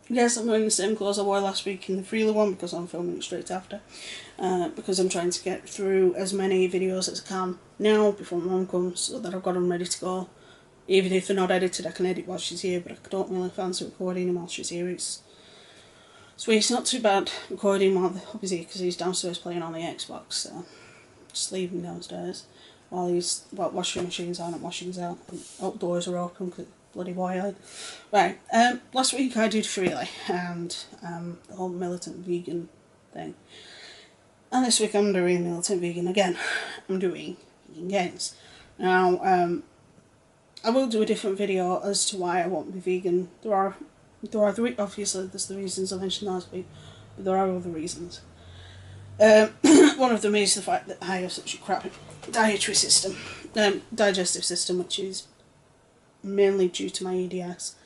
Yes, I'm wearing the same clothes I wore last week in the Freely one because I'm filming it straight after. Because I'm trying to get through as many videos as I can now before Mum comes, so that I've got them ready to go. Even if they're not edited, I can edit while she's here, but I don't really fancy recording them while she's here. It's not too bad recording while the hubby's here because he's downstairs playing on the Xbox, so just leave him downstairs while washing machines on and washing's out and outdoors are open because it's bloody boiling. Right, last week I did Freely and the whole militant vegan thing. And this week I'm doing militant vegan again. I'm doing vegan gains. Now, I will do a different video as to why I won't be vegan. There are obviously there's the reasons I mentioned last week, but there are other reasons. One of them is the fact that I have such a crap digestive system, which is mainly due to my EDS,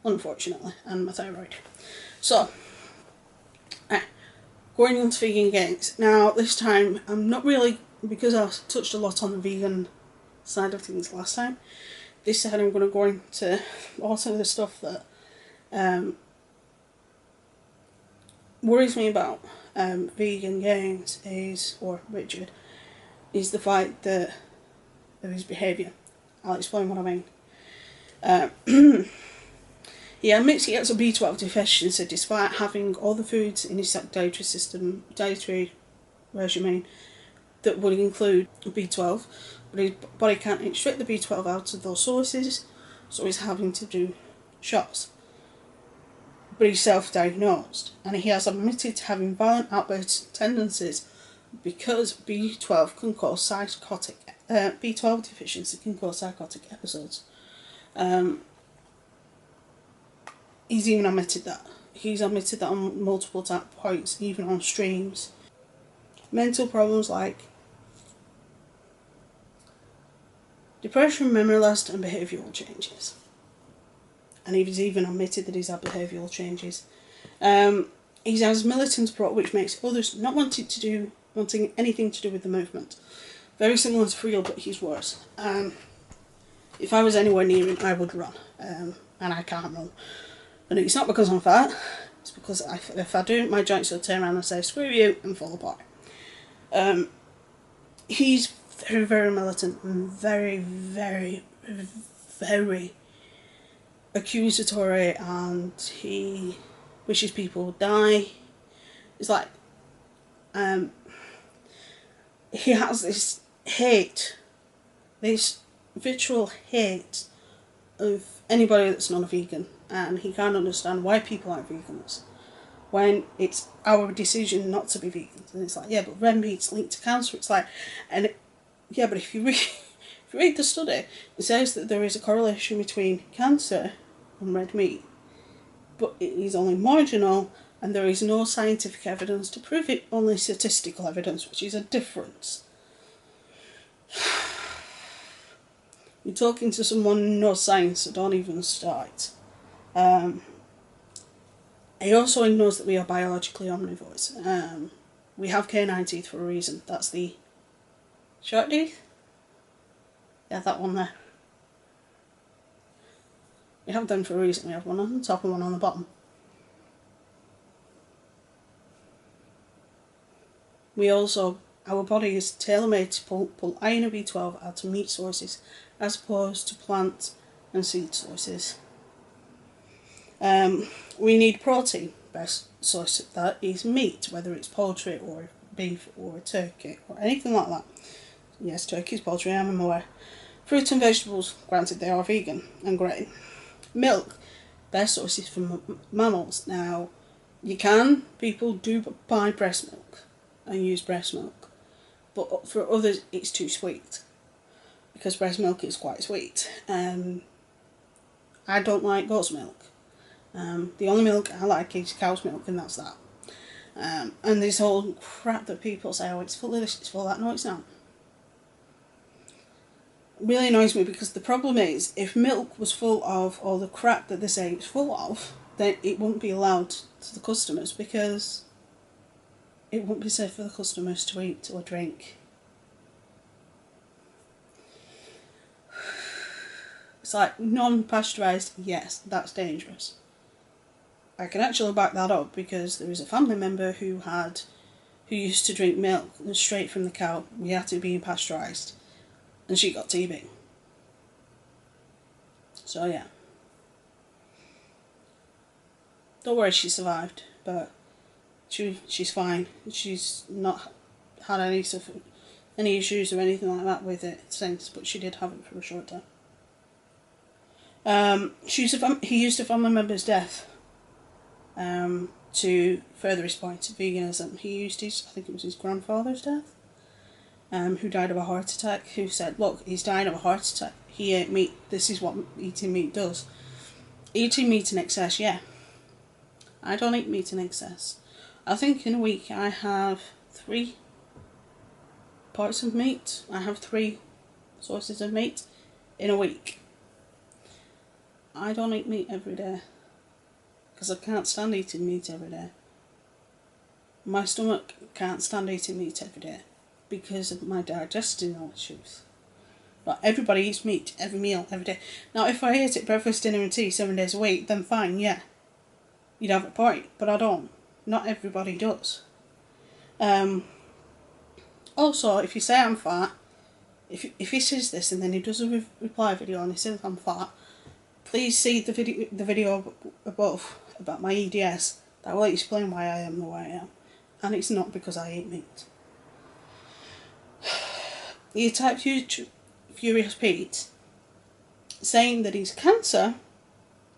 unfortunately, and my thyroid. So, going on to vegan gains. Now, this time, I'm not really, because I touched a lot on the vegan side of things last time, this time I'm going to go into also the stuff that worries me about vegan gains or Richard, is the fact that of his behaviour. I'll explain what I mean. He admits he gets a B12 deficiency despite having all the foods in his dietary regimen that would include B12, but his body can't extract the B12 out of those sources, so he's having to do shots. But he's self-diagnosed, and he has admitted to having violent outburst tendencies because B12 can cause B12 deficiency can cause psychotic episodes. He's even admitted that. He's admitted that on multiple points, even on streams. Mental problems like depression, memory loss, and behavioural changes. And he's even admitted that he's had behavioural changes. He has militant approach, which makes others not wanting anything to do with the movement. Very similar to Friel, but he's worse. If I was anywhere near him, I would run, and I can't run. And it's not because I'm fat, it's because if I do, my joints will turn around and say, screw you, and fall apart. He's very, very militant and very, very, very accusatory, and he wishes people would die. It's like, he has this hate, this vitriol hate of anybody that's not a vegan, and he can't understand why people aren't vegans when it's our decision not to be vegans. And it's like, yeah, but red meat's linked to cancer. It's like, yeah, but if you read the study, it says that there is a correlation between cancer and red meat, but it is only marginal, and there is no scientific evidence to prove it, only statistical evidence, which is a difference. You're talking to someone who knows science, so don't even start. He also ignores that we are biologically omnivores. We have canine teeth for a reason. That's the shark teeth. Yeah, that one there. We have them for a reason. We have one on the top and one on the bottom. Our body is tailor-made to pull iron and B12 out of meat sources as opposed to plant and seed sources. We need protein. Best source of that is meat, whether it's poultry or beef or turkey or anything like that. Yes, turkey is poultry, I'm aware. Fruit and vegetables, granted they are vegan and great. Milk, best sources for mammals. Now, people do buy breast milk and use breast milk, but for others it's too sweet, because breast milk is quite sweet. I don't like goat's milk. The only milk I like is cow's milk, and that's that. And this whole crap that people say, oh, it's full of this, it's full of that. No, it's not. It really annoys me, because the problem is, if milk was full of all the crap that they say it's full of, then it wouldn't be allowed to the customers, because it wouldn't be safe for the customers to eat or drink. It's like non-pasteurised, yes, that's dangerous. I can actually back that up because there was a family member who used to drink milk straight from the cow. We had to be pasteurised, and she got TB. So yeah. Don't worry, she survived, but she's fine. She's not had any issues or anything like that with it since, but she did have it for a short time. He used a family member's death to further his point to veganism. He used I think it was his grandfather's death, who died of a heart attack, who said, look, he's dying of a heart attack. He ate meat. This is what eating meat does. Eating meat in excess, yeah. I don't eat meat in excess. I think in a week I have 3 parts of meat. I have 3 sources of meat in a week. I don't eat meat every day because I can't stand eating meat every day. My stomach can't stand eating meat every day because of my digestive issues. But everybody eats meat every meal, every day. Now, if I ate it breakfast, dinner and tea 7 days a week, then fine, yeah. You'd have a point, but I don't. Not everybody does. Also, if you say I'm fat, if he says this and then he does a reply video and he says I'm fat, please see the video above about my EDS. That will explain why I am the way I am. And it's not because I eat meat. He attacked Furious Pete, saying that his cancer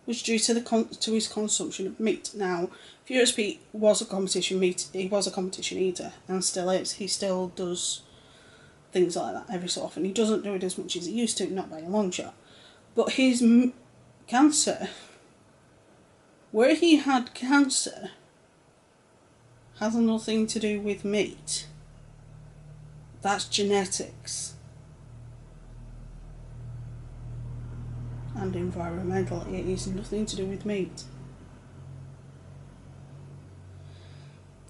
was due to his consumption of meat. Now, Furious Pete was a competition eater, and still is. He still does things like that every so often. He doesn't do it as much as he used to, not by a long shot. But his cancer, where he had cancer, has nothing to do with meat. That's genetics. And environmental. It is nothing to do with meat.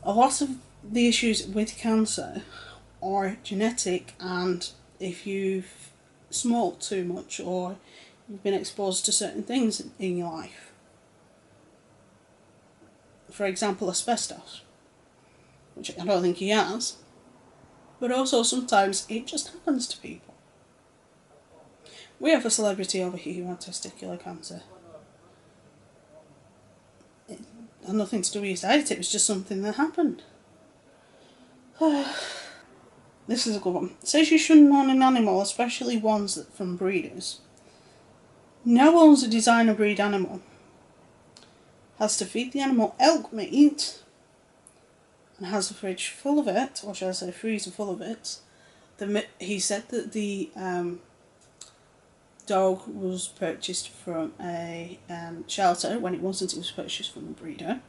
A lot of the issues with cancer are genetic, and if you've smoked too much or you've been exposed to certain things in your life. For example, asbestos, which I don't think he has, but also sometimes it just happens to people. We have a celebrity over here who had testicular cancer. It had nothing to do with his diet, it was just something that happened. This is a good one. It says you shouldn't own an animal, especially ones from breeders. No one owns a designer breed animal. Has to feed the animal elk meat and has a fridge full of it, or shall I say a freezer full of it. He said that the dog was purchased from a shelter. When it wasn't, it was purchased from a breeder.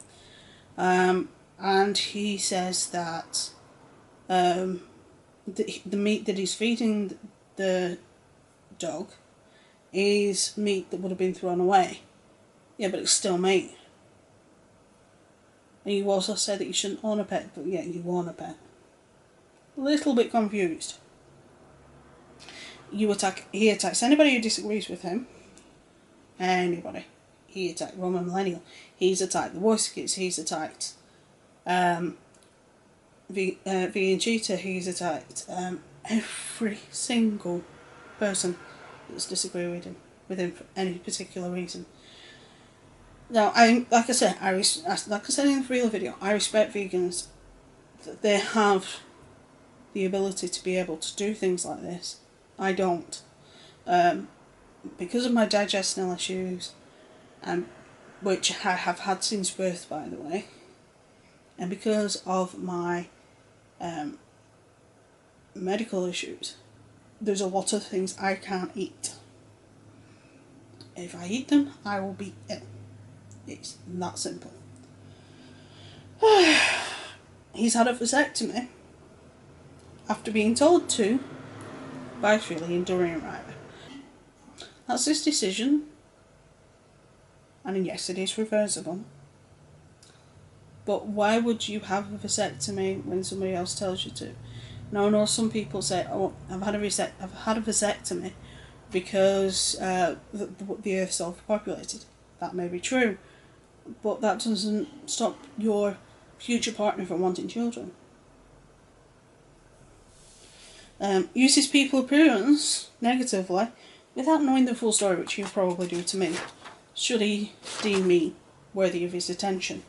And he says that the meat that he's feeding the dog is meat that would have been thrown away. Yeah, but it's still meat. And you also said that you shouldn't own a pet, but yeah, you own a pet. A little bit confused. He attacks anybody who disagrees with him. Anybody. He attacked Roman Millennial. He's attacked the Voice Kids. He's attacked Vegan Cheetah. He's attacked every single person that's disagreed with him for any particular reason. Now, like I said in the real video, I respect vegans that they have the ability to be able to do things like this. I don't. Because of my digestional issues, which I have had since birth, by the way, and because of my medical issues, there's a lot of things I can't eat. If I eat them, I will be ill. It's that simple. He's had a vasectomy after being told to by Philly and Dorian Ryder. That's his decision, and yes, it is reversible. But why would you have a vasectomy when somebody else tells you to? Now, I know some people say, "Oh, I've had a vasectomy because the Earth's overpopulated." That may be true. but that doesn't stop your future partner from wanting children. Uses people appearance negatively without knowing the full story, which you probably do to me, should he deem me worthy of his attention.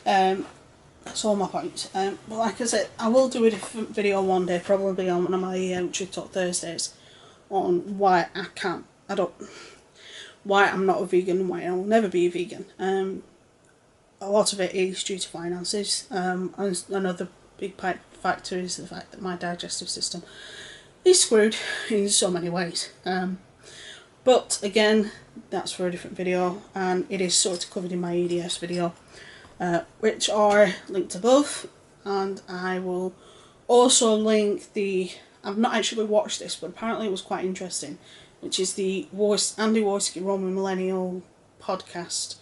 That's all my points. But like I said, I will do a different video one day, probably on one of my Truth Talk Thursdays, on why why I'm not a vegan and why I will never be a vegan. A lot of it is due to finances. And another big factor is the fact that my digestive system is screwed in so many ways. But again, that's for a different video, and it is sort of covered in my EDS video, which are linked above, and I will also link the, I've not actually watched this, but apparently it was quite interesting, which is the Andy Worski Roman Millennial podcast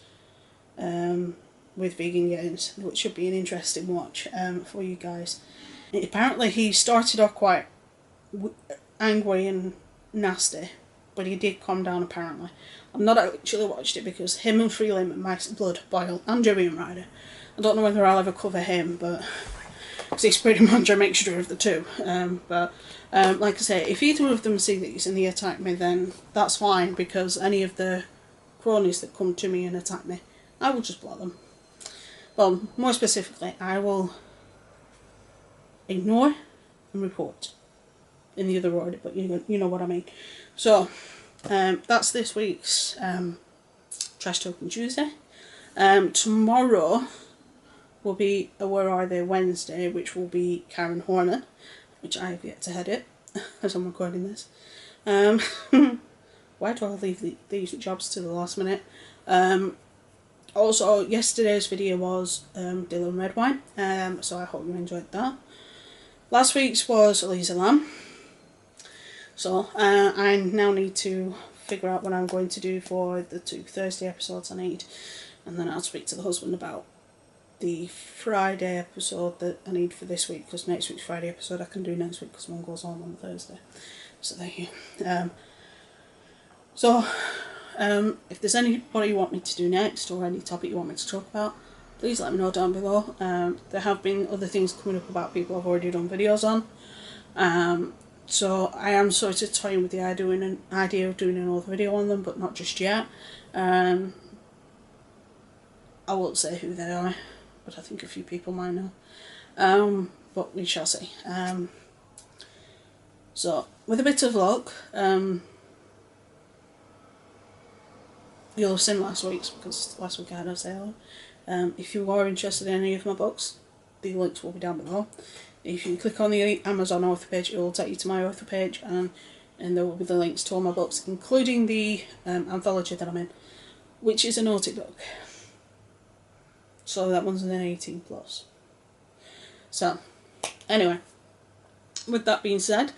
with vegan gains, which should be an interesting watch for you guys. Apparently he started off quite angry and nasty, but he did calm down apparently. I've not actually watched it because him and Freelim and my blood boil, and Joey Ryder. I don't know whether I'll ever cover him, but because he's pretty much a mixture of the two. But like I say, if either of them see these and they attack me, then that's fine, because any of the cronies that come to me and attack me, I will just block them. Well, more specifically, I will ignore and report in the other order, but you know what I mean. So that's this week's Trash Talking Tuesday. Tomorrow will be a Where Are They Wednesday, which will be Karen Horner, which I have yet to edit as I'm recording this. Why do I leave these jobs to the last minute? Also, yesterday's video was Dylan Redwine, so I hope you enjoyed that. Last week's was Elisa Lamb. So I now need to figure out what I'm going to do for the 2 Thursday episodes I need, and then I'll speak to the husband about the Friday episode that I need for this week, because next week's Friday episode I can do next week because one goes on Thursday. So there you go. If there's anybody you want me to do next, or any topic you want me to talk about, please let me know down below. There have been other things coming up about people I've already done videos on. So I am sort of toying with the idea of doing another video on them, but not just yet. I won't say who they are, but I think a few people might know. But we shall see. So with a bit of luck, you'll have seen last week's, because last week I had a sale. If you are interested in any of my books, the links will be down below. If you click on the Amazon author page, it will take you to my author page, and there will be the links to all my books, including the anthology that I'm in, which is a naughty book. So that one's an 18 plus. So, anyway, with that being said,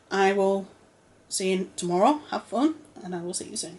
I will see you tomorrow. Have fun, and I will see you soon.